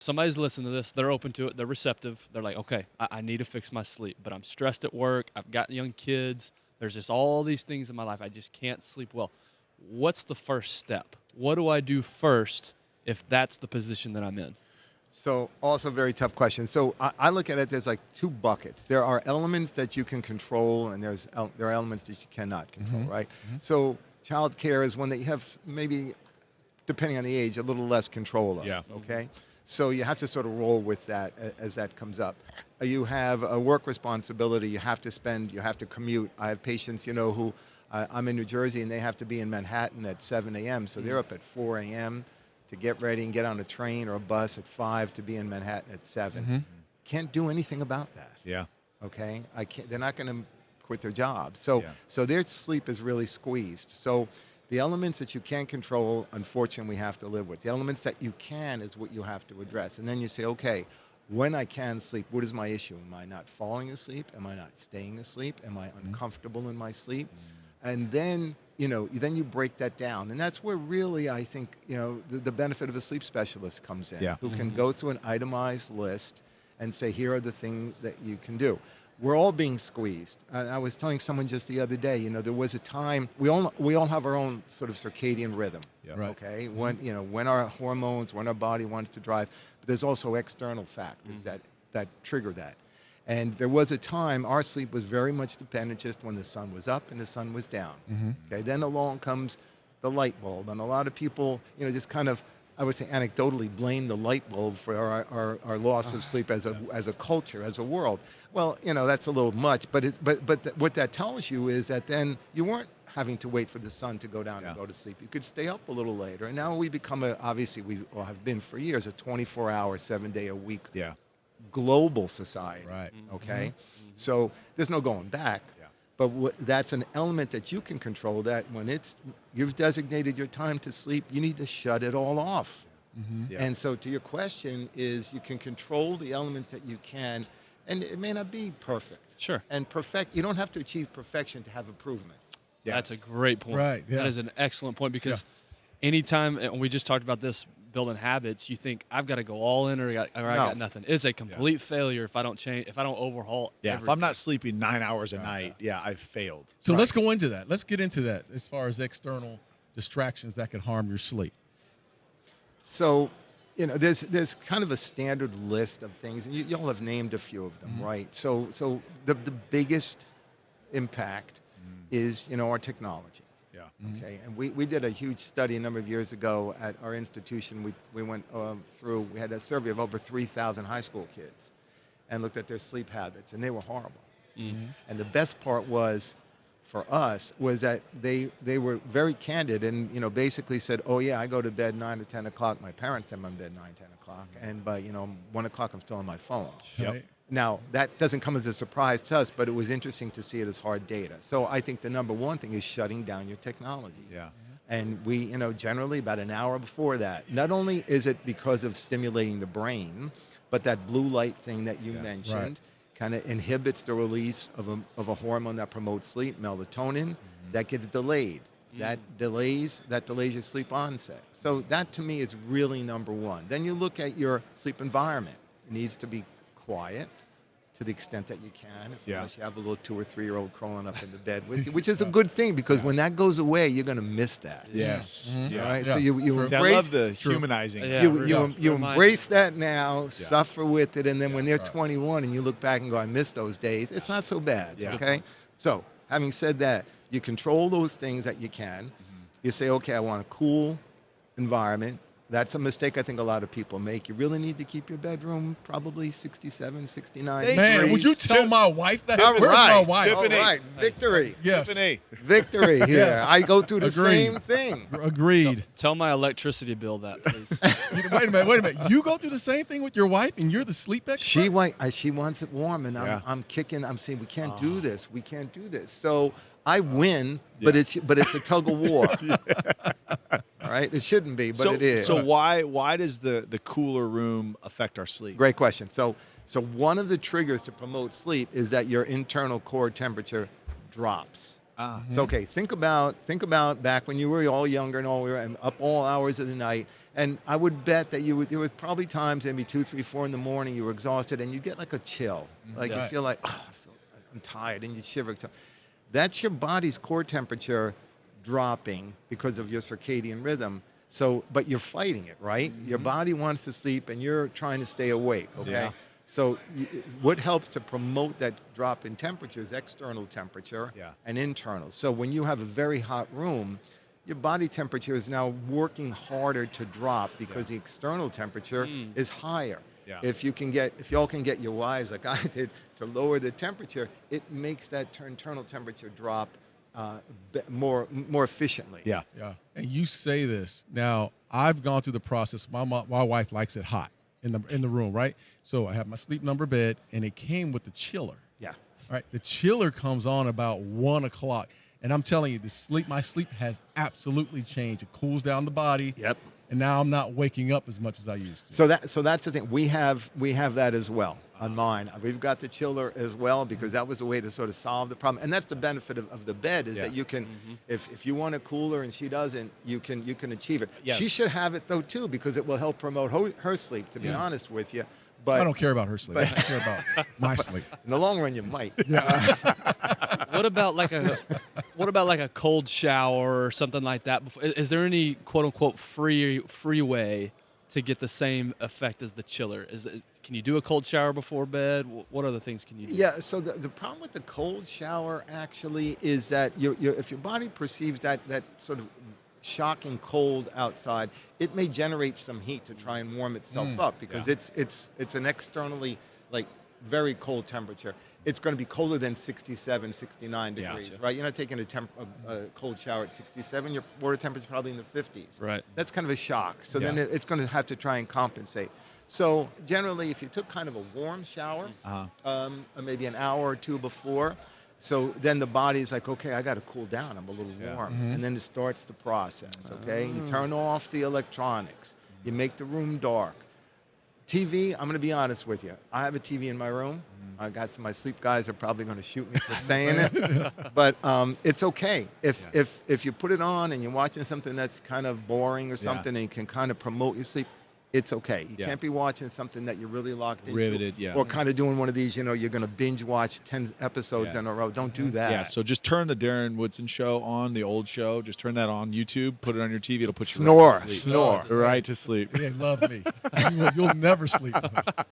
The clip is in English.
Somebody's listening to this. They're open to it. They're receptive. They're like, okay, I need to fix my sleep, but I'm stressed at work. I've got young kids. There's just all these things in my life. I just can't sleep well. What's the first step? What do I do first if that's the position that I'm in? So also very tough question. So I look at it, there's like two buckets. There are elements that you can control, and there are elements that you cannot control, right? So child care is one that you have maybe, depending on the age, a little less control of, okay? So you have to sort of roll with that as that comes up. You have a work responsibility. You have to commute. I have patients, who I'm in New Jersey and they have to be in Manhattan at 7 a.m. So they're up at 4 a.m. to get ready and get on a train or a bus at 5 to be in Manhattan at 7. Can't do anything about that. Yeah. Okay? They're not going to quit their job. So their sleep is really squeezed. So the elements that you can't control, unfortunately, we have to live with. The elements that you can is what you have to address. And then you say, okay, when I can sleep, what is my issue? Am I not falling asleep? Am I not staying asleep? Am I uncomfortable in my sleep? And then, then you break that down. And that's where really, I think, the benefit of a sleep specialist comes in, who can go through an itemized list and say, here are the things that you can do. We're all being squeezed. I was telling someone just the other day, there was a time, we all have our own sort of circadian rhythm, okay? When our hormones, when our body wants to drive, but there's also external factors that trigger that. And there was a time our sleep was very much dependent just when the sun was up and the sun was down. Okay, then along comes the light bulb, and a lot of people, just kind of, I would say anecdotally, blame the light bulb for our loss of sleep as a culture, as a world. Well, that's a little much, but what that tells you is that then you weren't having to wait for the sun to go down and go to sleep. You could stay up a little later, and now we become obviously we have been for years a 24-hour, 7-day-a-week global society. Right. Okay, so there's no going back. But that's an element that you can control. That when you've designated your time to sleep, you need to shut it all off. And so, to your question, is you can control the elements that you can, and it may not be perfect. Sure. And you don't have to achieve perfection to have improvement. That's a great point. Right. Yeah. That is an excellent point because anytime, and we just talked about this, building habits, you think I've got to go all in or I got nothing. It's a complete failure if I don't change, if I don't overhaul. If I'm not sleeping 9 hours a night, I've failed. So let's go into that. Let's get into that as far as external distractions that can harm your sleep. So, there's kind of a standard list of things, and you all have named a few of them, right? So the biggest impact is, our technology. Okay, and we did a huge study a number of years ago at our institution. We went through, we had a survey of over 3,000 high school kids and looked at their sleep habits, and they were horrible. And the best part was, for us, was that they were very candid and, basically said, oh yeah, I go to bed 9 or 10 o'clock. My parents have me in bed 9, 10 o'clock. And by, 1 o'clock, I'm still on my phone. Now, that doesn't come as a surprise to us, but it was interesting to see it as hard data. So I think the number one thing is shutting down your technology. And we, generally about an hour before that, not only is it because of stimulating the brain, but that blue light thing that you mentioned kind of inhibits the release of a hormone that promotes sleep, melatonin, that gets delayed. That delays your sleep onset. So that to me is really number one. Then you look at your sleep environment. It needs to be quiet to the extent that you can. Unless you have a little 2 or 3-year-old crawling up in the bed with you, which is a good thing because when that goes away, you're going to miss that. Right? So you embrace. I love the humanizing. You embrace that now, suffer with it, and then when they're 21 and you look back and go, I miss those days, it's not so bad. Okay? So having said that, you control those things that you can. You say, okay, I want a cool environment. That's a mistake I think a lot of people make. You really need to keep your bedroom probably 67, 69 degrees. Man, would you tell my wife that? All Where's my wife? All right, victory. Yes. Victory here. Yes. I go through the Agreed. same thing. Agreed. Tell my electricity bill that, please. Wait a minute. You go through the same thing with your wife and you're the sleep expert? She wants it warm, and I'm kicking. I'm saying, we can't do this. We can't do this. So I win, but it's a tug of war. All right, it shouldn't be, but it is. So why does the cooler room affect our sleep? Great question. So one of the triggers to promote sleep is that your internal core temperature drops. So okay, think about back when you were all younger and up all hours of the night, And I would bet that there was probably times, maybe 2, 3, 4 in the morning, you were exhausted, and you get like a chill. Like you Yes. feel like, oh, I'm tired, and you shiver. That's your body's core temperature dropping because of your circadian rhythm. So, but you're fighting it, right? Your body wants to sleep, and you're trying to stay awake, okay? Yeah. So what helps to promote that drop in temperature is external temperature and internal. So when you have a very hot room, your body temperature is now working harder to drop because the external temperature is higher. Yeah. If y'all can get your wives, like I did, to lower the temperature, it makes that internal temperature drop more efficiently. Yeah. Yeah. And you say this. Now, I've gone through the process. My wife likes it hot in the room, right? So I have my Sleep Number bed, and it came with the chiller. Yeah. All right. The chiller comes on about 1 o'clock. And I'm telling you, my sleep has absolutely changed. It cools down the body. Yep. And now I'm not waking up as much as I used to. So that's the thing. We have that as well on mine. We've got the chiller as well because that was a way to sort of solve the problem. And that's the benefit of the bed is that you can, if you want a cooler and she doesn't, you can achieve it. Yeah. She should have it though too because it will help promote her sleep. To be honest with you, but I don't care about her sleep. I care about my sleep. in the long run, you might. Yeah. What about like a cold shower or something like that? Is there any quote unquote free way to get the same effect as the chiller? Can you do a cold shower before bed? What other things can you do? Yeah, so the problem with the cold shower actually is that if your body perceives that sort of shocking cold outside, it may generate some heat to try and warm itself up because it's an externally like very cold temperature. It's going to be colder than 67, 69 degrees, right? You're not taking a cold shower at 67. Your water temperature is probably in the 50s. Right. That's kind of a shock. So then it's going to have to try and compensate. So generally, if you took kind of a warm shower, maybe an hour or two before, so then the body's like, okay, I got to cool down. I'm a little warm. And then it starts the process, okay? You turn off the electronics. You make the room dark. TV, I'm going to be honest with you. I have a TV in my room. I got my sleep guys are probably going to shoot me for saying it, but it's okay if you put it on and you're watching something that's kind of boring or something and can kind of promote your sleep. It's okay. You can't be watching something that you're really locked into. Riveted, Or kind of doing one of these, you're going to binge watch 10 episodes in a row. Don't do that. Yeah, so just turn the Darren Woodson show on, the old show. Just turn that on YouTube, put it on your TV. It'll put you right to sleep. Snore. Right to sleep. They love me. You'll never sleep.